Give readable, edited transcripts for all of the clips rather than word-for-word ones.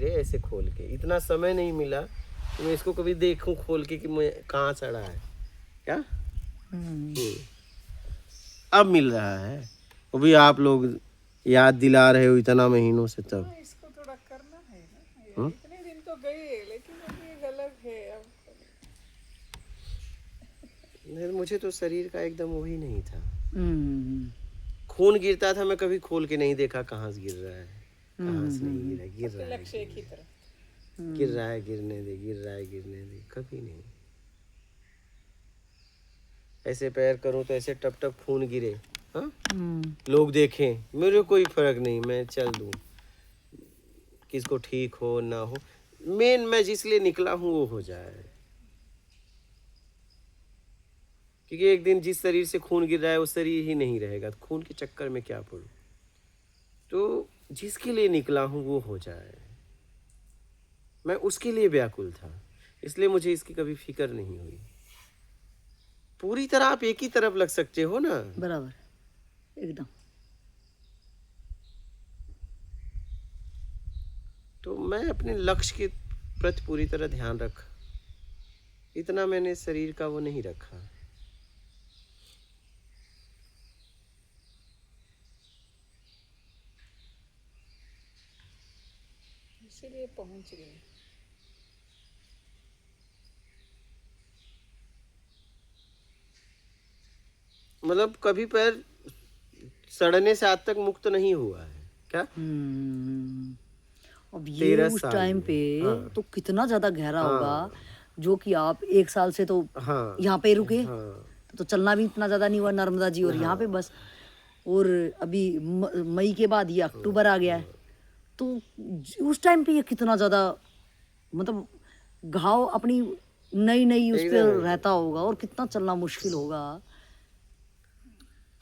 गिरे ऐसे खोल के, इतना समय नहीं मिला तो मैं इसको कभी देखूं खोल के कि मैं कहाँ सड़ा है क्या। अब मिल रहा है, वो भी आप लोग याद दिला रहे हो इतना महीनों से तब। इसको थोड़ा करना है ना, इतने दिन तो गए लेकिन अब ये गलत है अब। नहीं, मुझे तो शरीर का एकदम वही नहीं था। खून गिरता था, मैं कभी खोल के नहीं देखा कहाँ से गिर रहा है, कहाँ से नहीं गिर रहा है, गिर रहा है, लक्ष्य एक ही तरफ। गिर रहा है गिरने दे, गिर रहा है गिरने दे, कभी नहीं। ऐसे पैर करूं तो ऐसे टप टप खून गिरे, हाँ लोग देखें, मेरे कोई फर्क नहीं, मैं चल दूं, किसको ठीक हो ना हो, मेन मैं जिस लिए निकला हूं वो हो जाए। क्योंकि एक दिन जिस शरीर से खून गिर रहा है वो शरीर ही नहीं रहेगा, तो खून के चक्कर में क्या पड़ूं। तो जिसके लिए निकला हूं वो हो जाए, मैं उसके लिए व्याकुल था, इसलिए मुझे इसकी कभी फिक्र नहीं हुई। पूरी तरह आप एक ही तरफ लग सकते हो ना, बराबर एकदम। तो मैं अपने लक्ष्य के प्रति पूरी तरह ध्यान रखा, इतना मैंने शरीर का वो नहीं रखा। इसीलिए पहुंच गए। मतलब कभी पैर सड़ने से आज तक मुक्त नहीं हुआ है क्या। अब ये 13 उस साल टाइम में, पे हाँ। तो कितना ज्यादा गहरा हाँ। होगा, जो कि आप 1 साल से तो हाँ यहाँ पे रुके, हाँ तो चलना भी इतना ज्यादा नहीं हुआ नर्मदा जी, और यहाँ पे बस। और अभी मई के बाद ये अक्टूबर आ गया है, तो उस टाइम पे ये कितना ज्यादा मतलब घाव अपनी नई नई उस पे रहता होगा, और कितना चलना मुश्किल होगा।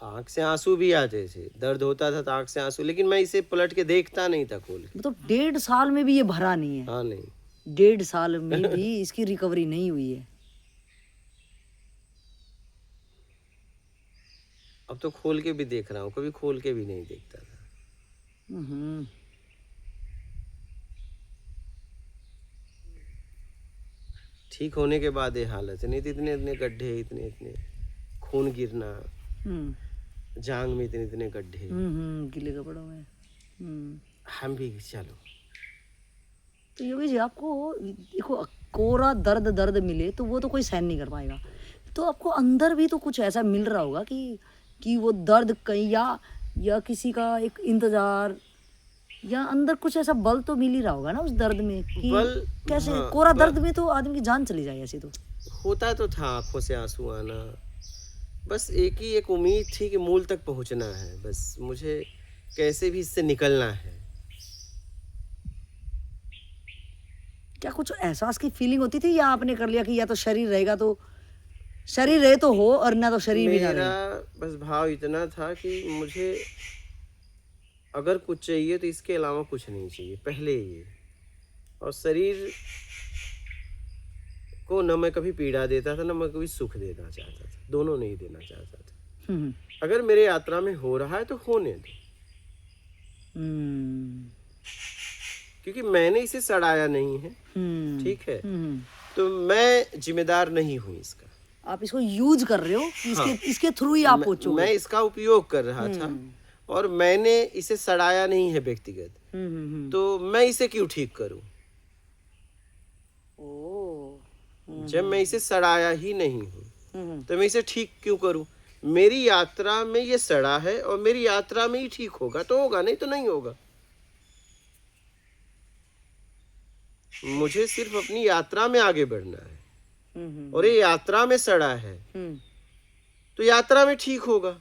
आंख से आंसू भी आते थे, दर्द होता था तो आंख से आंसू, लेकिन मैं इसे पलट के देखता नहीं था खोल के। मतलब 1.5 साल में भी ये भरा नहीं है। हाँ नहीं, 1.5 साल में भी इसकी रिकवरी नहीं हुई है। अब तो खोल के भी देख रहा हूँ, कभी खोल के भी नहीं देखता था। ठीक होने के बाद ये हालत है, नहीं तो इतने इतने गड्ढे, इतने इतने खून गिरना, जांग में इतने इतने गड्ढे। गीले कपड़ों में। हम भी चलो। तो योगी जी, आपको देखो कोरा दर्द मिले तो वो तो कोई सहन नहीं कर पाएगा, तो आपको अंदर भी तो कुछ ऐसा मिल रहा होगा कि वो दर्द कहीं या किसी का एक इंतजार, या अंदर कुछ ऐसा बल तो मिल ही रहा होगा ना उस दर्द में कि बल, कैसे। हाँ, कोरा दर्द में तो आदमी की जान चली जाए ऐसे तो। होता तो था आंखों से आंसू आना, बस एक ही एक उम्मीद थी कि मूल तक पहुंचना है, बस मुझे कैसे भी इससे निकलना है। क्या कुछ एहसास की फीलिंग होती थी, या आपने कर लिया कि या तो शरीर रहेगा तो शरीर रहे तो हो, और ना तो शरीर भी ना मेरा रहे। बस भाव इतना था कि मुझे अगर कुछ चाहिए तो इसके अलावा कुछ नहीं चाहिए पहले ये, और शरीर को न मैं कभी पीड़ा देता था, न मैं कभी सुख देना चाहता था, दोनों नहीं देना चाहता था। अगर मेरे यात्रा में हो रहा है तो होने दो, क्योंकि मैंने इसे सड़ाया नहीं है, ठीक है, तो मैं जिम्मेदार नहीं हूँ इसका। आप इसको यूज कर रहे हो कि इसके थ्रू ही आप पहुंचोगे। मैं इसका उपयोग कर रहा था, और मैंने इसे सड़ाया नहीं है व्यक्तिगत, तो मैं इसे क्यों ठीक करूं। जब मैं इसे सड़ाया ही नहीं हूं तो मैं इसे ठीक क्यों करूं। मेरी यात्रा में ये सड़ा है और मेरी यात्रा में ही ठीक होगा तो होगा, नहीं तो नहीं होगा। मुझे सिर्फ अपनी यात्रा में आगे बढ़ना है, और ये यात्रा में सड़ा है तो यात्रा में ठीक होगा।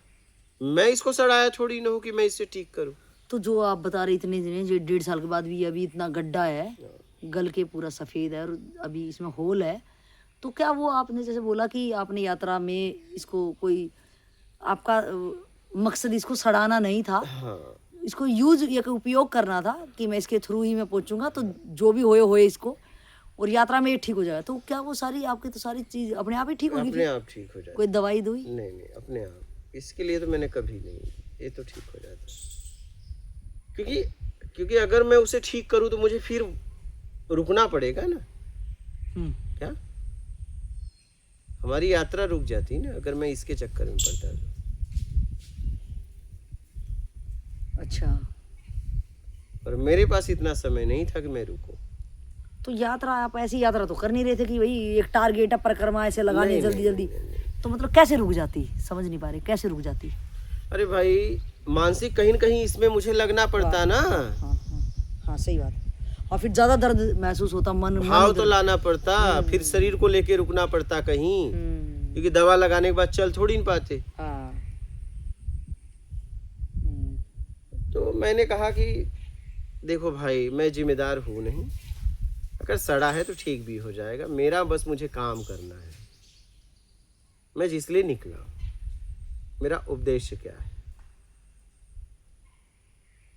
मैं इसको सड़ाया थोड़ी ना हूं कि मैं इसे ठीक करूं। तो जो आप बता रहे इतने दिन, जो 1.5 साल के बाद भी अभी इतना गड्ढा है, गल के पूरा सफेद है और अभी इसमें होल है, तो क्या वो आपने जैसे बोला कि आपने यात्रा में इसको कोई आपका मकसद इसको सड़ाना नहीं था, इसको यूज या उपयोग करना था कि मैं इसके थ्रू ही मैं पहुंचूंगा, तो जो भी होए इसको, और यात्रा में ये ठीक हो जाएगा। तो क्या वो सारी आपकी तो सारी चीज अपने आप ही ठीक होगी? अपने आप ठीक हो जाए, कोई दवाई दुई नहीं, अपने आप। इसके लिए तो मैंने कभी नहीं, ये तो ठीक हो जाता। क्योंकि अगर मैं उसे ठीक करूं तो मुझे फिर रुकना पड़ेगा ना। हम्म, क्या हमारी यात्रा रुक जाती ना अगर मैं इसके चक्कर में पड़ता तो। अच्छा, और मेरे पास इतना समय नहीं था कि मैं रुकूं। तो यात्रा आप ऐसी यात्रा तो कर नहीं रहे थे कि भाई एक टारगेट है, परिक्रमा ऐसे लगानी नहीं, जल्दी नहीं, जल्दी, नहीं, नहीं। तो मतलब कैसे रुक जाती, समझ नहीं पा रहे कैसे रुक जाती। अरे भाई मानसिक कहीं न कहीं इसमें मुझे लगना पड़ता ना। हाँ हाँ हाँ, सही बात है। और फिर ज्यादा दर्द महसूस होता, मन भाव मन तो लाना पड़ता, फिर शरीर को लेके रुकना पड़ता कहीं, क्योंकि दवा लगाने के बाद चल थोड़ी नहीं पाते। हाँ, तो मैंने कहा कि देखो भाई मैं जिम्मेदार हूँ नहीं, अगर सड़ा है तो ठीक भी हो जाएगा, मेरा बस मुझे काम करना है। मैं जिस लिए निकला हूँ, मेरा उद्देश्य क्या है,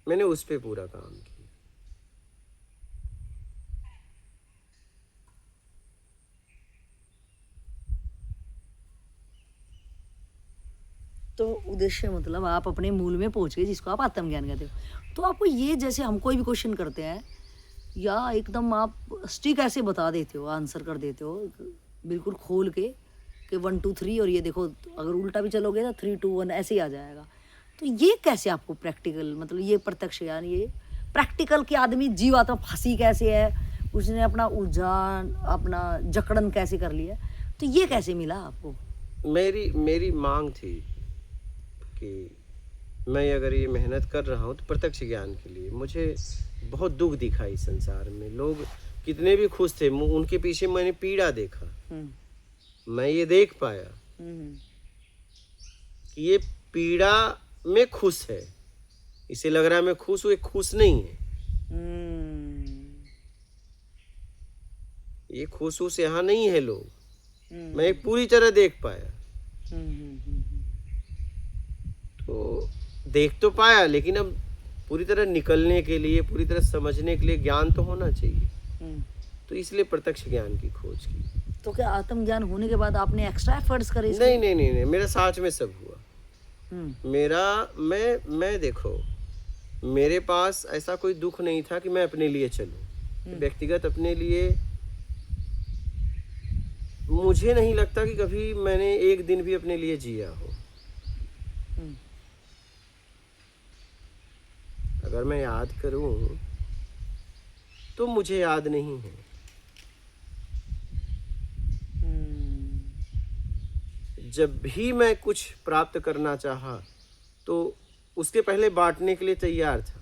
मैंने उस पे पूरा काम किया। तो उद्देश्य मतलब आप अपने मूल में पहुंच गए, जिसको आप आत्मज्ञान कहते हो। तो आपको ये, जैसे हम कोई भी क्वेश्चन करते हैं या एकदम आप स्टिक ऐसे बता देते हो, आंसर कर देते हो बिल्कुल खोल के कि 1 2 3, और ये देखो अगर उल्टा भी चलोगे ना 3 2 1 ऐसे ही आ जाएगा। तो ये कैसे आपको प्रैक्टिकल, मतलब ये प्रत्यक्ष ज्ञान, ये प्रैक्टिकल कि आदमी जीवात्मा फंसी कैसे है, उसने अपना उलझान अपना जकड़न कैसे कर लिया, तो ये कैसे मिला आपको। मेरी मांग थी कि मैं अगर ये मेहनत कर रहा हूँ तो प्रत्यक्ष ज्ञान के लिए। मुझे बहुत दुख दिखा इस संसार में, लोग कितने भी खुश थे, उनके पीछे मैंने पीड़ा देखा। मैं ये देख पाया कि ये पीड़ा में खुश है, इसे लग रहा है मैं खुश हूँ, ये खुश नहीं है। ये खुश उस यहाँ नहीं है लोग, मैं एक पूरी तरह देख पाया। तो देख तो पाया, लेकिन अब पूरी तरह निकलने के लिए, पूरी तरह समझने के लिए ज्ञान तो होना चाहिए। तो इसलिए प्रत्यक्ष ज्ञान की खोज की। तो क्या आत्मज्ञान होने के बाद आपने एक्स्ट्रा एफर्ट्स करे इसके? नहीं नहीं नहीं नहीं, मेरा साथ में सब हुआ। मेरा मैं देखो, मेरे पास ऐसा कोई दुख नहीं था कि मैं अपने लिए चलूं, व्यक्तिगत अपने लिए। मुझे नहीं लगता कि कभी मैंने एक दिन भी अपने लिए जिया हो। अगर मैं याद करूं तो मुझे याद नहीं है। जब भी मैं कुछ प्राप्त करना चाहा तो उसके पहले बांटने के लिए तैयार था।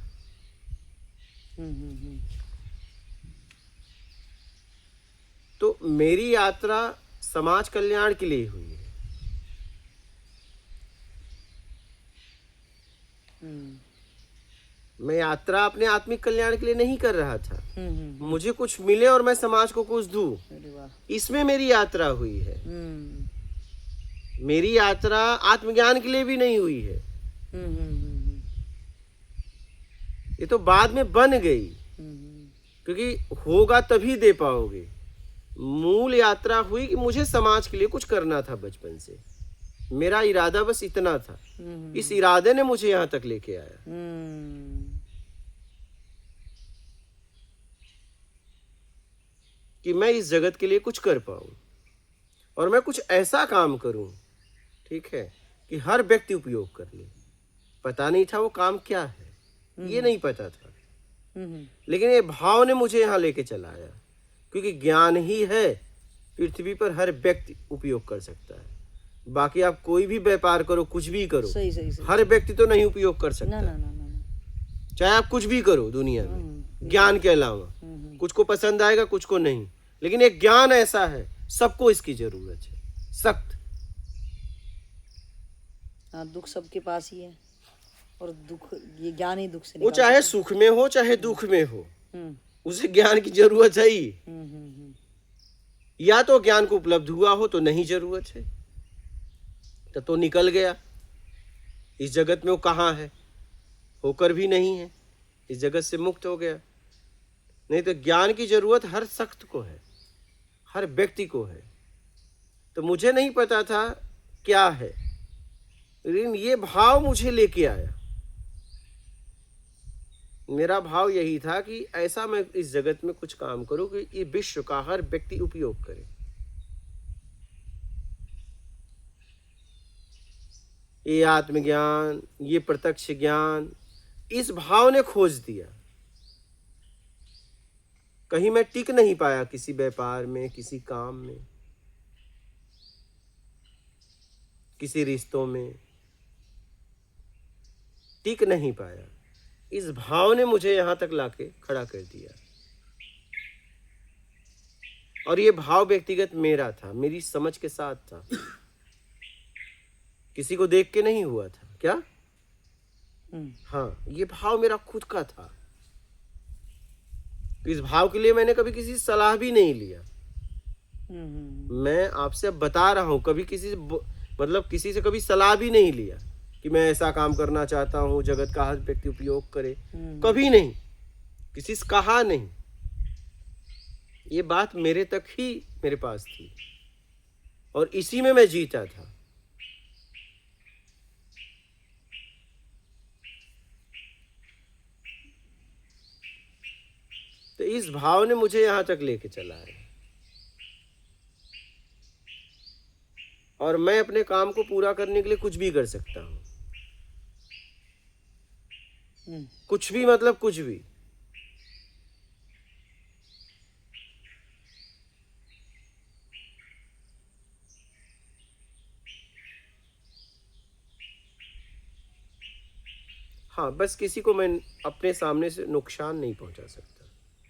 तो मेरी यात्रा समाज कल्याण के लिए हुई है। मैं यात्रा अपने आत्मिक कल्याण के लिए नहीं कर रहा था। मुझे कुछ मिले और मैं समाज को कुछ दूं, इसमें मेरी यात्रा हुई है। मेरी यात्रा आत्मज्ञान के लिए भी नहीं हुई है। ये तो बाद में बन गई, क्योंकि होगा तभी दे पाओगे। मूल यात्रा हुई कि मुझे समाज के लिए कुछ करना था। बचपन से मेरा इरादा बस इतना था। इस इरादे ने मुझे यहाँ तक लेके आया। कि मैं इस जगत के लिए कुछ कर पाऊं और मैं कुछ ऐसा काम करूं, ठीक है, कि हर व्यक्ति उपयोग कर ले। पता नहीं था वो काम क्या है, ये नहीं पता था, लेकिन ये भाव ने मुझे यहाँ लेके चलाया। क्योंकि ज्ञान ही है पृथ्वी पर हर व्यक्ति उपयोग कर सकता है। बाकी आप कोई भी व्यापार करो, कुछ भी करो, सही सही सही। हर व्यक्ति तो नहीं उपयोग कर सकता। ना ना ना ना, चाहे आप कुछ भी करो दुनिया में, ज्ञान के अलावा कुछ को पसंद आएगा, कुछ को नहीं, लेकिन एक ज्ञान ऐसा है सबको इसकी जरूरत है, सख्त। हाँ, दुख सबके पास ही है, और दुख, ये ज्ञान ही दुख से वो चाहे सुख में हो चाहे दुख में हो, उसे ज्ञान की जरूरत है ही। या तो ज्ञान को उपलब्ध हुआ हो तो नहीं जरूरत है, तो निकल गया इस जगत में। वो कहाँ है, होकर भी नहीं है, इस जगत से मुक्त हो गया। नहीं तो ज्ञान की जरूरत हर सख्त को है, हर व्यक्ति को है। तो मुझे नहीं पता था क्या है, लेकिन ये भाव मुझे लेके आया। मेरा भाव यही था कि ऐसा मैं इस जगत में कुछ काम करूं कि ये विश्व का हर व्यक्ति उपयोग करे। ये आत्मज्ञान, ये प्रत्यक्ष ज्ञान, इस भाव ने खोज दिया। कहीं मैं टिक नहीं पाया किसी व्यापार में, किसी काम में, किसी रिश्तों में टिक नहीं पाया। इस भाव ने मुझे यहां तक लाके खड़ा कर दिया। और ये भाव व्यक्तिगत मेरा था, मेरी समझ के साथ था, किसी को देख के नहीं हुआ था। क्या? हाँ, ये भाव मेरा खुद का था। इस भाव के लिए मैंने कभी किसी से सलाह भी नहीं लिया। मैं आपसे अब बता रहा हूं, कभी किसी से मतलब किसी से कभी सलाह भी नहीं लिया कि मैं ऐसा काम करना चाहता हूं, जगत का हर व्यक्ति उपयोग करे। कभी नहीं, किसी से कहा नहीं। ये बात मेरे तक ही मेरे पास थी और इसी में मैं जीता था। तो इस भाव ने मुझे यहां तक लेके चला है और मैं अपने काम को पूरा करने के लिए कुछ भी कर सकता हूं। कुछ भी मतलब कुछ भी। हाँ, बस किसी को मैं अपने सामने से नुकसान नहीं पहुंचा सकता,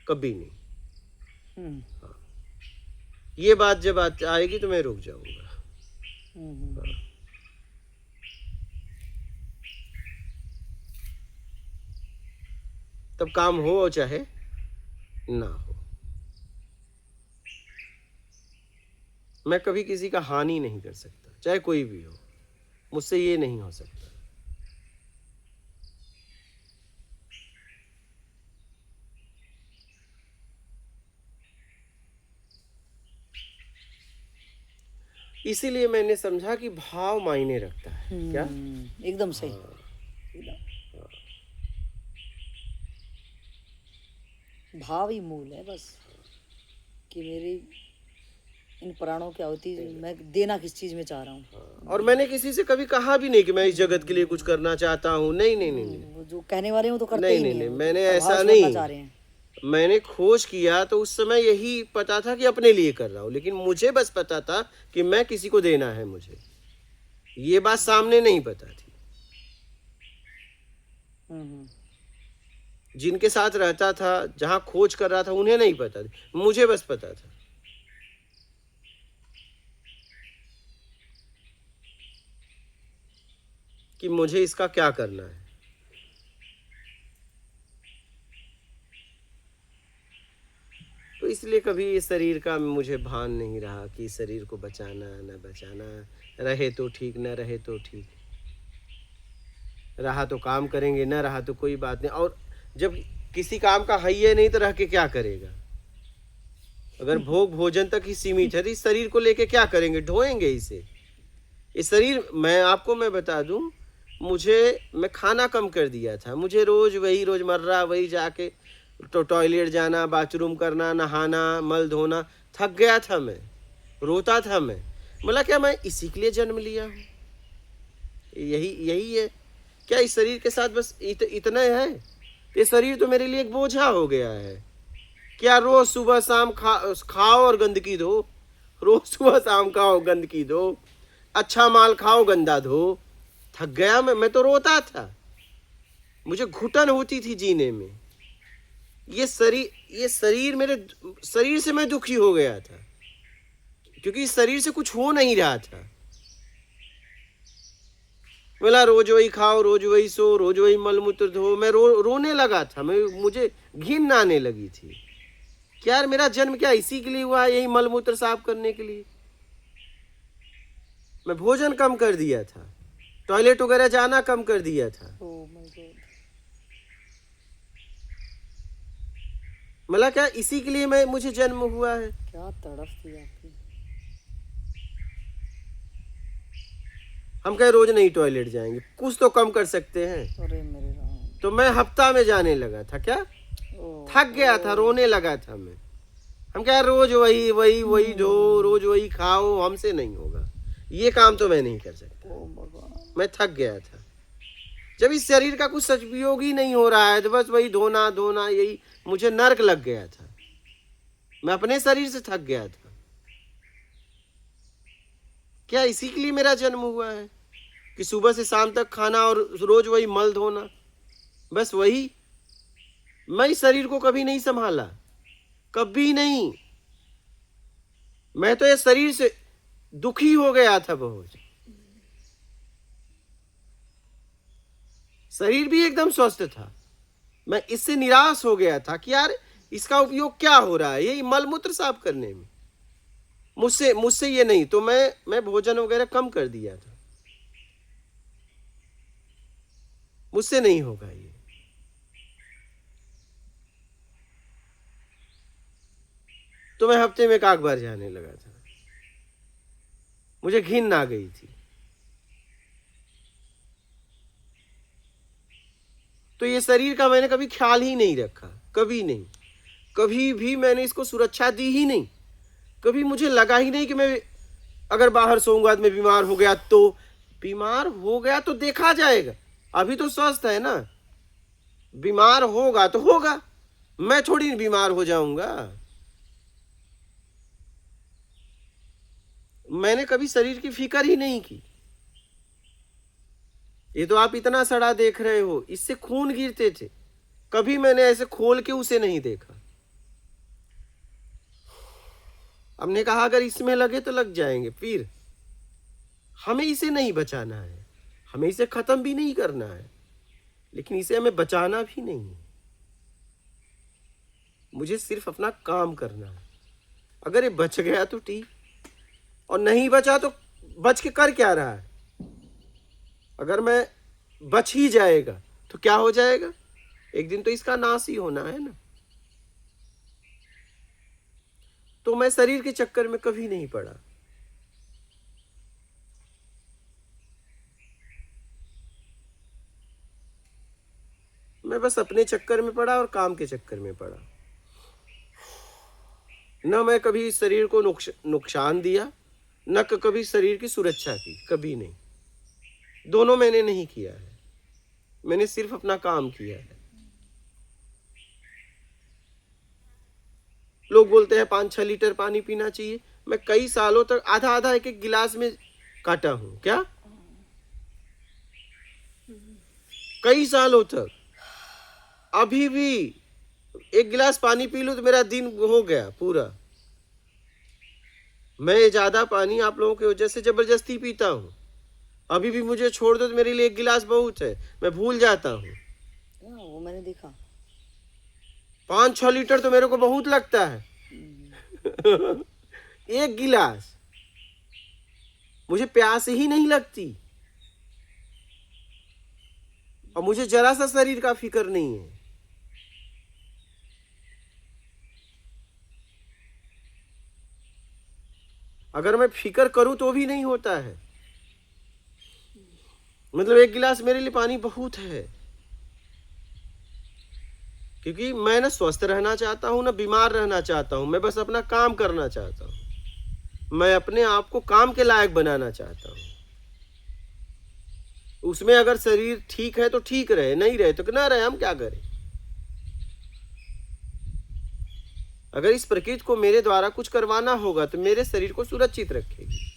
कभी नहीं। हाँ, ये बात जब आएगी तो मैं रुक जाऊंगा। हाँ। तब काम हो चाहे ना हो, मैं कभी किसी का हानि नहीं कर सकता, चाहे कोई भी हो। मुझसे ये नहीं हो सकता। इसीलिए मैंने समझा कि भाव मायने रखता है। क्या? एकदम सही। भाव ही मूल है बस, कि मेरी इन प्राणों की आहुति मैं देना किस चीज में चाह रहा हूँ। और मैंने किसी से कभी कहा भी नहीं कि मैं इस जगत के लिए कुछ करना चाहता हूँ। नहीं नहीं नहीं नहीं, वो जो कहने वाले हैं वो तो करते नहीं ही नहीं नहीं नहीं, है, मैंने प्रभाव ऐसा छोड़ना नहीं। चाह रहे हैं। मैंने खोज किया तो उस समय यही पता था कि अपने लिए कर रहा हूँ, लेकिन मुझे बस पता था कि मैं किसी को देना है। मुझे ये बात सामने नहीं पता थी। जिनके साथ रहता था, जहां खोज कर रहा था, उन्हें नहीं पता था, मुझे बस पता था। कि मुझे इसका क्या करना है। तो इसलिए कभी इस शरीर का मुझे भान नहीं रहा कि शरीर को बचाना न बचाना, रहे तो ठीक न रहे तो ठीक, रहा तो काम करेंगे, न रहा तो कोई बात नहीं। और जब किसी काम का है ही नहीं तो रह के क्या करेगा? अगर भोग भोजन तक ही सीमित है तो इस शरीर को लेके क्या करेंगे? ढोएंगे इसे। इस शरीर, मैं बता दूं, मैं खाना कम कर दिया था। मुझे रोजमर्रा वही जाके तो टॉयलेट जाना, बाथरूम करना, नहाना, मल धोना, थक गया था मैं, रोता था मैं। बोला क्या मैं इसी के लिए जन्म लिया हूँ? यही है क्या? इस शरीर के साथ बस इतना है? ये शरीर तो मेरे लिए एक बोझा हो गया है। क्या रोज सुबह शाम खाओ और गंदगी धो, रोज सुबह शाम खाओ गंदगी धो, अच्छा माल खाओ गंदा धो। थक गया मैं तो रोता था, मुझे घुटन होती थी जीने में। ये शरीर मेरे शरीर से मैं दुखी हो गया था, क्योंकि इस शरीर से कुछ हो नहीं रहा था। बोला रोज वही खाओ, रोज वही सो, रोज वही मलमूत्र धो। मैं रोने लगा था, मुझे घिन आने लगी थी। क्या यार, मेरा जन्म क्या इसी के लिए हुआ? यही मलमूत्र साफ करने के लिए? मैं भोजन कम कर दिया था, टॉयलेट वगैरह जाना कम कर दिया था। मला क्या इसी के लिए मुझे जन्म हुआ है? क्या तड़फ थी आपकी। हम कहे रोज नहीं टॉयलेट जाएंगे, कुछ तो कम कर सकते हैं। अरे मेरे राम। तो मैं हफ्ता में जाने लगा था। क्या थक गया था, रोने लगा था मैं। हम क्या रोज वही वही वही धो, रोज वही खाओ, हमसे नहीं होगा ये काम, तो मैं नहीं कर सकता। मैं थक गया था। जब इस शरीर का कुछ सदुपयोग ही नहीं हो रहा है तो बस वही धोना धोना, यही मुझे नर्क लग गया था। मैं अपने शरीर से थक गया था। क्या इसी के लिए मेरा जन्म हुआ है कि सुबह से शाम तक खाना और रोज वही मल धोना, बस वही? मैं इस शरीर को कभी नहीं संभाला, कभी नहीं। मैं तो इस शरीर से दुखी हो गया था बहुत। शरीर भी एकदम स्वस्थ था, मैं इससे निराश हो गया था कि यार इसका उपयोग क्या हो रहा है, यही मल मूत्र साफ करने में। मुझसे ये नहीं, तो मैं भोजन वगैरह कम कर दिया था। मुझसे नहीं होगा ये। तो मैं हफ्ते में 1 बार जाने लगा था। मुझे घिन आ गई थी। तो ये शरीर का मैंने कभी ख्याल ही नहीं रखा, कभी नहीं। कभी भी मैंने इसको सुरक्षा दी ही नहीं। कभी मुझे लगा ही नहीं कि मैं अगर बाहर सोऊंगा तो मैं बीमार हो गया, तो बीमार हो गया तो देखा जाएगा। अभी तो स्वस्थ है ना, बीमार होगा तो होगा, मैं थोड़ी बीमार हो जाऊंगा। मैंने कभी शरीर की फिक्र ही नहीं की। ये तो आप इतना सड़ा देख रहे हो, इससे खून गिरते थे, कभी मैंने ऐसे खोल के उसे नहीं देखा। हमने कहा अगर इसमें लगे तो लग जाएंगे, फिर हमें इसे नहीं बचाना है, हमें इसे खत्म भी नहीं करना है, लेकिन इसे हमें बचाना भी नहीं है। मुझे सिर्फ अपना काम करना है। अगर ये बच गया तो ठीक, और नहीं बचा तो बच के कर क्या रहा है? अगर मैं बच ही जाएगा तो क्या हो जाएगा? एक दिन तो इसका नाश ही होना है ना। तो मैं शरीर के चक्कर में कभी नहीं पड़ा। मैं बस अपने चक्कर में पड़ा और काम के चक्कर में पड़ा। न मैं कभी शरीर को नुकसान दिया, न कभी शरीर की सुरक्षा की, कभी नहीं। दोनों मैंने नहीं किया है। मैंने सिर्फ अपना काम किया है। लोग बोलते हैं 5-6 लीटर पानी पीना चाहिए। मैं कई सालों तक आधा आधा एक गिलास में काटा हूं। क्या? कई सालों तक। अभी भी 1 गिलास पानी पी लूं तो मेरा दिन हो गया पूरा। मैं ज्यादा पानी आप लोगों की वजह से जबरदस्ती पीता हूं। अभी भी मुझे छोड़ दो तो मेरे लिए 1 गिलास बहुत है, मैं भूल जाता हूं। वो मैंने देखा। 5-6 लीटर तो मेरे को बहुत लगता है। 1 गिलास, मुझे प्यास ही नहीं लगती, और मुझे जरा सा शरीर का फिक्र नहीं है। अगर मैं फिक्र करूं तो भी नहीं होता है। मतलब 1 गिलास मेरे लिए पानी बहुत है, क्योंकि मैं ना स्वस्थ रहना चाहता हूं, ना बीमार रहना चाहता हूं। मैं बस अपना काम करना चाहता हूं। मैं अपने आप को काम के लायक बनाना चाहता हूं। उसमें अगर शरीर ठीक है तो ठीक रहे, नहीं रहे तो ना रहे, हम क्या करें? अगर इस प्रकृति को मेरे द्वारा कुछ करवाना होगा तो मेरे शरीर को सुरक्षित रखेगी।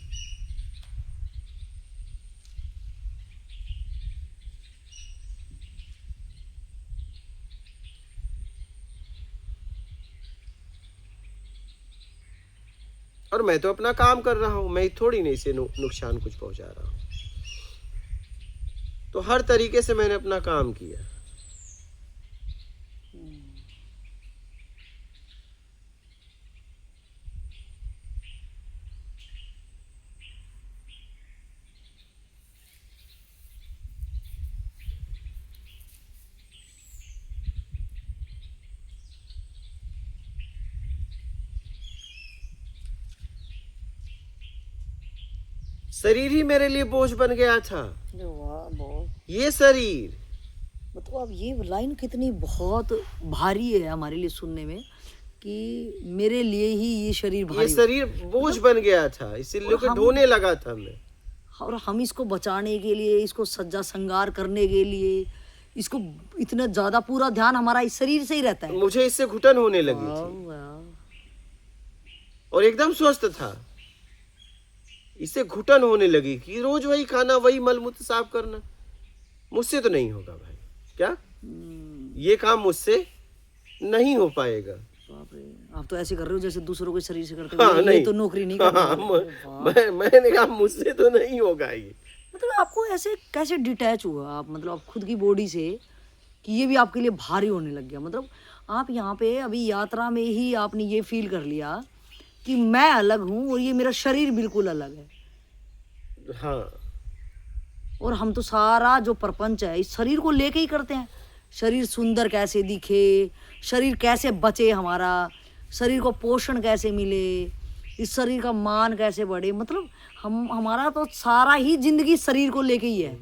और मैं तो अपना काम कर रहा हूं, मैं थोड़ी नहीं इसे नुकसान कुछ पहुंचा रहा हूं। तो हर तरीके से मैंने अपना काम किया। शरीर ही मेरे लिए बोझ बन गया था। वाह, बहुत। ये शरीर तो अब ये लाइन कितनी बहुत भारी है हमारे लिए सुनने में कि मेरे लिए ही ये शरीर ये भारी शरीर बोझ बन गया था, इसीलिए को ढोने लगा था मैं। और हम इसको बचाने के लिए, इसको सज्जा श्रृंगार करने के लिए, इसको इतना ज्यादा पूरा ध्यान हमारा इस शरीर से ही रहता है। मुझे इससे घुटन होने लगी थी वाह, और एकदम स्वस्थ था, इससे घुटन होने लगी कि रोज वही खाना, वही मलमूत्र साफ करना, मुझसे तो नहीं होगा भाई। क्या ये काम मुझसे नहीं हो पाएगा। बाप रे, आप तो ऐसे कर रहे हो जैसे दूसरों के शरीर से करते हाँ, हो। ये नहीं। तो नौकरी नहीं हाँ, करते। मैंने कहा मुझसे तो नहीं होगा ये। मतलब आपको ऐसे कैसे डिटैच हुआ आप, मतलब आप खुद की बॉडी से, कि ये भी आपके लिए भारी होने लग गया? मतलब आप यहाँ पे अभी यात्रा में ही आपने ये फील कर लिया कि मैं अलग हूँ और ये मेरा शरीर बिल्कुल अलग है। हाँ, और हम तो सारा जो प्रपंच है इस शरीर को लेके ही करते हैं। शरीर सुंदर कैसे दिखे, शरीर कैसे बचे हमारा, शरीर को पोषण कैसे मिले, इस शरीर का मान कैसे बढ़े। मतलब हमारा तो सारा ही जिंदगी शरीर को लेके ही है।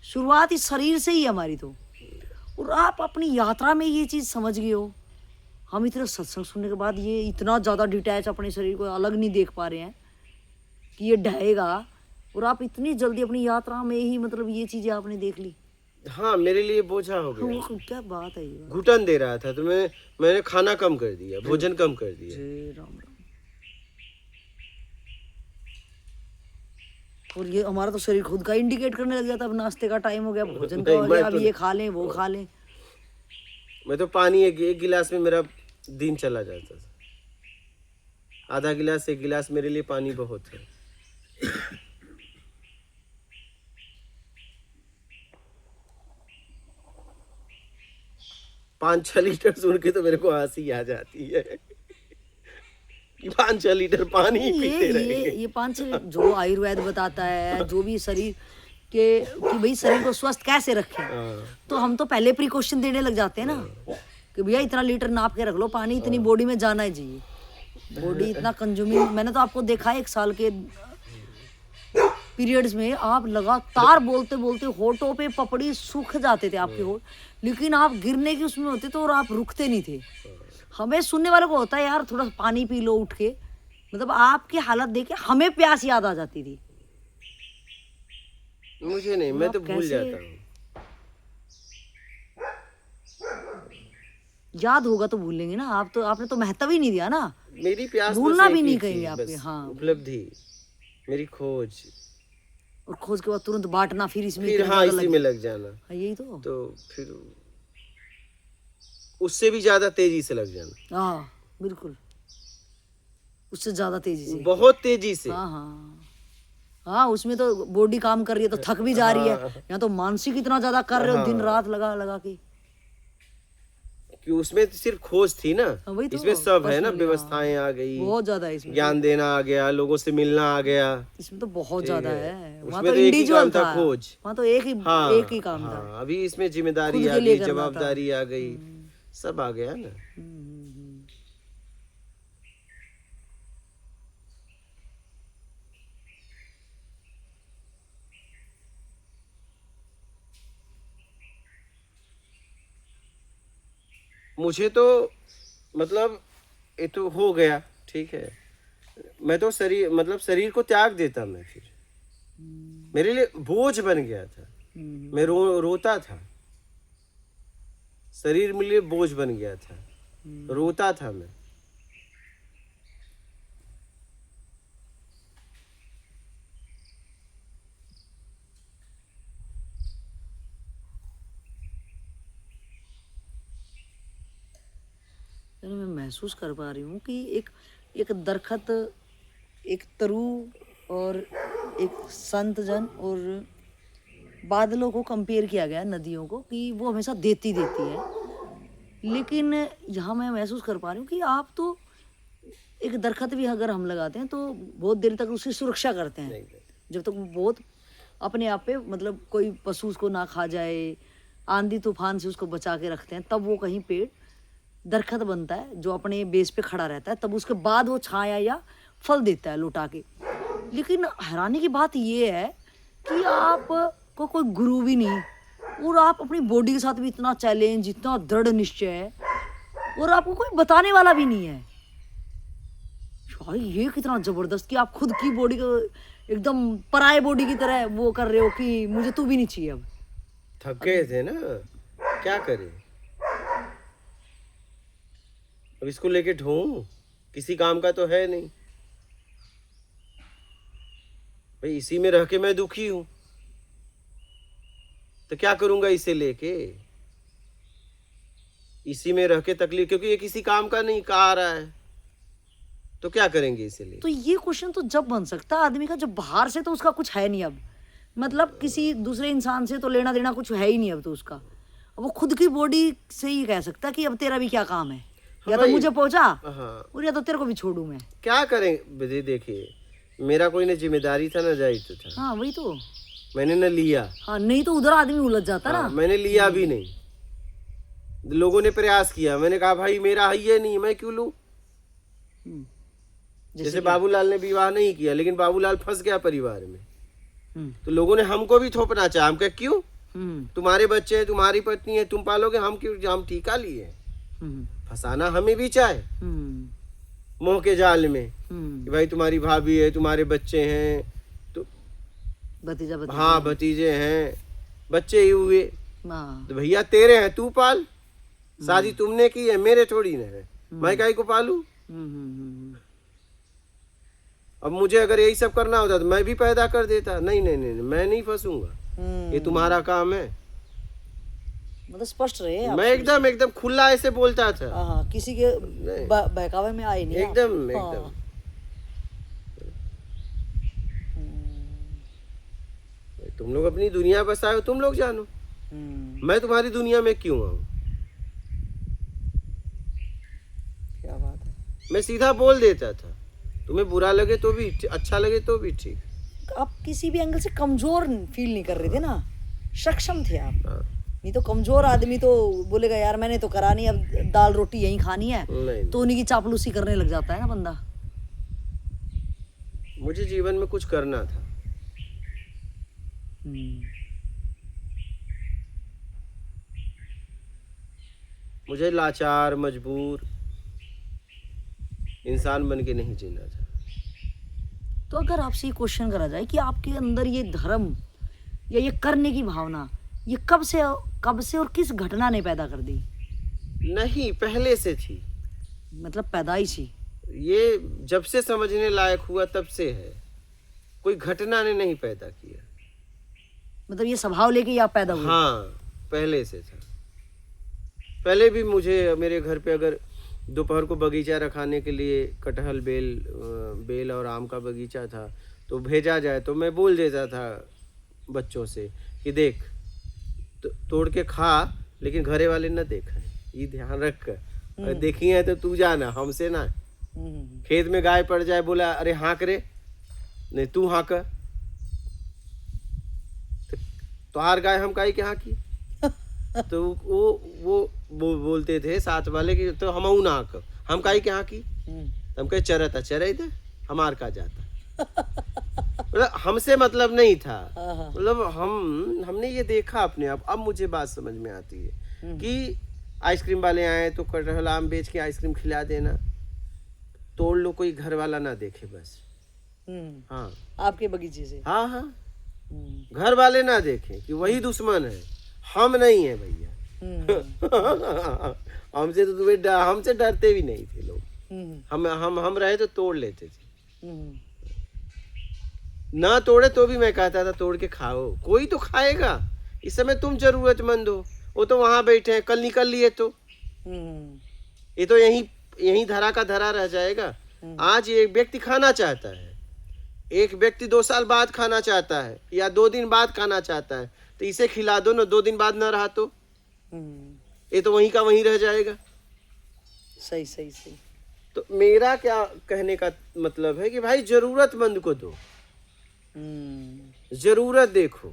शुरुआत इस शरीर से ही है हमारी तो। और आप अपनी यात्रा में ये चीज़ समझ गए हो। हम इतने सत्संग सुनने के बाद ये इतना ज़्यादा डिटैच अपने शरीर को अलग नहीं देख पा रहे हैं कि ये ढहेगा, और आप इतनी जल्दी अपनी यात्रा में ही मतलब ये चीज़ें आपने देख ली। हाँ, मेरे लिए बोझा हो गया। वो क्या बात है ये। घुटन दे रहा था तो मैंने खाना कम कर दिया, भोजन कम कर दिया। जय राम राम। और ये हमारा तो शरीर खुद का इंडिकेट करने लग जाता, अब नाश्ते का टाइम हो गया, भोजन का नहीं, हो मैं गया, अब तो ये खा लें वो खा लें। मैं तो पानी एक गिलास में मेरा दिन चला जाता था। आधा गिलास, एक गिलास मेरे लिए पानी बहुत है। 5-6 लीटर सुन के तो मेरे को हंसी आ जाती है कि 5-6 लीटर पानी ही पीते रहेंगे। ये 5 जो आयुर्वेद बताता है, जो भी शरीर के कि भाई शरीर को स्वस्थ कैसे रखें, हाँ, तो हम तो पहले प्रिकॉशन देने लग जाते हैं ना कि भैया इतना लीटर नाप के रख लो, पानी इतनी बॉडी में जाना ही चाहिए। बॉडी इतना कंज्यूमिंग, मैंने तो आपको देखा है 1 साल के पीरियड्स में आप लगातार बोलते बोलते होठों पे पपड़ी सूख जाते थे आपके होठ, लेकिन आप गिरने की उसमें होते थे और आप रुकते नहीं थे। हमें सुनने वाले को होता है यार थोड़ा पानी पी लो उठ के, मतलब आपकी हालत देख के हमें प्यास याद आ जाती थी। मुझे नहीं, मैं तो आप भूल कैसे- जाता हूँ। याद होगा तो भूलेंगे ना, आप तो आपने तो महत्व ही नहीं दिया ना। मेरी प्यास भूलना बस एक भी नहीं ही कहेंगे थी, आपके, बस हाँ। उपलब्धि, मेरी खोज, और खोज के बाद तुरंत बांटना, फिर इसमें फिर इतना हाँ ज्यादा इसी में लग जाना, हाँ, यही तो फिर उससे भी ज्यादा तेजी से लग जाना, हाँ बिल्कुल, उससे ज्यादा तेजी से। बहुत तेजी से। हाँ हाँ हाँ, उसमें तो बॉडी काम कर रही है तो थक भी जा रही है, यहाँ तो मानसिक इतना ज्यादा कर रहे हो दिन रात लगा लगा के। कि उसमें तो सिर्फ खोज थी ना, हाँ, वही तो, इसमें सब है ना, personally, व्यवस्थाएं आ गई, बहुत ज्यादा है इसमें, ज्ञान देना आ गया, लोगों से मिलना आ गया। इसमें तो बहुत ज्यादा है। वहाँ उसमें तो तो एक ही इंडिविजुअल काम था, था, खोज। वहाँ तो एक ही काम था। हाँ, अभी इसमें जिम्मेदारी खुद आ के लिए गई, करना था। जवाबदारी आ गई, सब आ गया ना। मुझे तो मतलब ये तो हो गया, ठीक है, मैं तो शरीर मतलब शरीर को त्याग देता मैं, फिर मेरे लिए बोझ बन गया था। मैं रोता था, शरीर मेरे लिए बोझ बन गया था, रोता था मैं। यानी मैं महसूस कर पा रही हूँ कि एक दरखत, एक तरु और एक संत जन और बादलों को कंपेयर किया गया, नदियों को, कि वो हमेशा देती है। लेकिन यहाँ मैं महसूस कर पा रही हूँ कि आप तो एक दरखत भी अगर हम लगाते हैं तो बहुत देर तक उसकी सुरक्षा करते हैं, जब तक वो बहुत अपने आप पे, मतलब कोई पशु उसको ना खा जाए, आंधी तूफान से उसको बचा के रखते हैं, तब वो कहीं पेड़ दरखत बनता है जो अपने बेस पे खड़ा रहता है, तब उसके बाद वो छाया या फल देता है लौटा के। लेकिन हैरानी की बात ये है कि आप को कोई गुरु भी नहीं, और आप अपनी बॉडी के साथ भी इतना चैलेंज, इतना दृढ़ निश्चय है, और आपको कोई बताने वाला भी नहीं है। भाई ये कितना जबरदस्त कि आप खुद की बॉडी को एकदम पराये बॉडी की तरह वो कर रहे हो कि मुझे तू भी नहीं चाहिए अब। थक गए थे ना, क्या करें। अब इसको लेके ढूंढ, किसी काम का तो है नहीं भाई। इसी में रह के मैं दुखी हूं, तो क्या करूंगा इसे लेके। इसी में रह के तकलीफ, क्योंकि ये किसी काम का नहीं आ रहा है, तो क्या करेंगे इसे लेके। तो ये क्वेश्चन तो जब बन सकता है आदमी का जब बाहर से तो उसका कुछ है नहीं अब, मतलब किसी दूसरे इंसान से तो लेना देना कुछ है ही नहीं अब तो उसका। अब वो खुद की बॉडी से ही कह सकता कि अब तेरा भी क्या काम है, या तो भाई, मुझे पहुंचा हाँ, और या तो तेरे को भी छोड़ू मैं। क्या करें। देखिए, मेरा कोई न जिम्मेदारी था, न दायित्व था। हाँ वही तो। मैंने न लिया। हाँ नहीं तो उधर आदमी उलझ जाता ना। मैंने लिया भी नहीं। लोगों ने प्रयास किया, मैंने कहा भाई मेरा है ये नहीं, मैं क्यों लूं। जैसे बाबूलाल ने विवाह नहीं किया, लेकिन बाबूलाल फंस गया परिवार में, तो लोगों ने हमको भी थोपना चाहा। हम कहे क्यों, तुम्हारे बच्चे हैं, तुम्हारी पत्नी है, तुम पालोगे, हम क्यों, हम ठीका लिए। फंसाना हमें भी चाहे मोह के जाल में कि भाई तुम्हारी भाभी है, तुम्हारे बच्चे हैं, तो भतीजा भतीजा। हाँ भतीजे हैं, बच्चे ही हुए, हाँ। तो भैया तेरे हैं, तू पाल। शादी तुमने की है, मेरे थोड़ी ना है, मैं काहे को पालू। अब मुझे अगर यही सब करना होता तो मैं भी पैदा कर देता। नहीं नहीं नहीं, मैं नहीं फंसूंगा, ये तुम्हारा काम है। मतलब स्पष्ट रहे आप। मैं एकदम एकदम खुला ऐसे बोलता था। हाँ, किसी के बहकावे में आए नहीं आप। एकदम हाँ। एकदम। तुम लोग अपनी दुनिया बसाए हो, तुम लोग जानो, मैं तुम्हारी दुनिया में क्यों आऊं। क्या बात है। मैं सीधा बोल देता था, तुम्हें बुरा लगे तो भी, अच्छा लगे तो भी ठीक। आप किसी भी एंगल से कमजोर फील नहीं कर रहे थे ना, सक्षम थे आप। हाँ। नहीं तो कमजोर आदमी तो बोलेगा यार मैंने तो करा नहीं, अब दाल रोटी यहीं खानी है, नहीं, तो उन्हीं की चापलूसी करने लग जाता है ना बंदा। मुझे जीवन में कुछ करना था। मुझे लाचार मजबूर इंसान बन के नहीं जीना था। तो अगर आपसे ये क्वेश्चन करा जाए कि आपके अंदर ये धर्म या ये करने की भावना ये कब से और किस घटना ने पैदा कर दी? नहीं, पहले से थी। मतलब पैदाइश ही? ये जब से समझने लायक हुआ तब से है, कोई घटना ने नहीं पैदा किया। मतलब ये स्वभाव लेके ही आप पैदा हुए? हाँ, पहले से था। पहले भी मुझे मेरे घर पे अगर दोपहर को बगीचा रखाने के लिए कटहल बेल और आम का बगीचा था, तो भेजा जाए तो मैं बोल देता था बच्चों से कि देख तोड़ के खा, लेकिन घरे वाले न देखा, ये ध्यान रख कर। और देखी है तो तू जाना, हमसे ना। खेत में गाय पड़ जाए, बोला अरे हाँक रे, नहीं तू हाँक, तो हार गाय हम काई के हाँकी। तो वो बोलते थे साथ वाले कि तो हम ना हाँक, हम काई के हाँकी। हम कहे चरता चरे इधर, हमार का जाता। मतलब हमसे मतलब नहीं था, मतलब हमने ये देखा अपने आप। अब मुझे बात समझ में आती है कि आइसक्रीम वाले आए तो कटहल आम बेच के आइसक्रीम खिला देना, तोड़ लो, कोई घर वाला ना देखे बस। हाँ, आपके बगीचे से? हाँ हाँ, घर वाले ना देखें कि वही दुश्मन है, हम नहीं है भैया। हमसे तो तुम्हें हमसे डरते भी नहीं थे लोग। हम रहे तो तोड़ लेते थे, ना तोड़े तो भी मैं कहता था तोड़ के खाओ, कोई तो खाएगा। इस समय तुम जरूरतमंद हो, वो तो वहां बैठे हैं, कल निकल लिए तो ये तो यही धरा का धरा रह जाएगा। आज एक व्यक्ति खाना चाहता है, एक व्यक्ति 2 साल बाद खाना चाहता है या 2 दिन बाद खाना चाहता है, तो इसे खिला दो ना, 2 दिन बाद ना रहा तो ये तो वहीं का वहीं रह जाएगा। सही सही सही। तो मेरा क्या कहने का मतलब है कि भाई जरूरतमंद को दो, जरूरत देखो।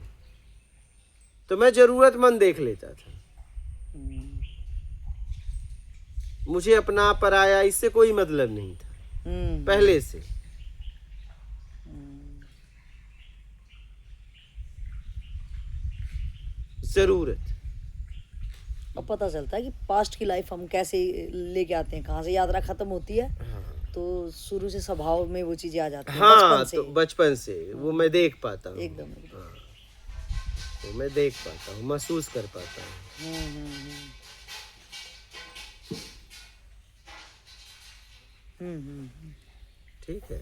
तो मैं जरूरतमंद देख लेता था, मुझे अपना पराया इससे कोई मतलब नहीं था पहले से। ज़रूरत। अब पता चलता है कि पास्ट की लाइफ हम कैसे लेके आते हैं, कहाँ से यात्रा खत्म होती है तो शुरू से स्वभाव में वो चीजें आ जाती हैं हाँ, बचपन से। तो बचपन से वो मैं देख पाता हूँ। एकदम एकदम। हाँ, वो मैं देख पाता हूँ, महसूस कर पाता हूँ। हम्म। हम्म। ठीक है।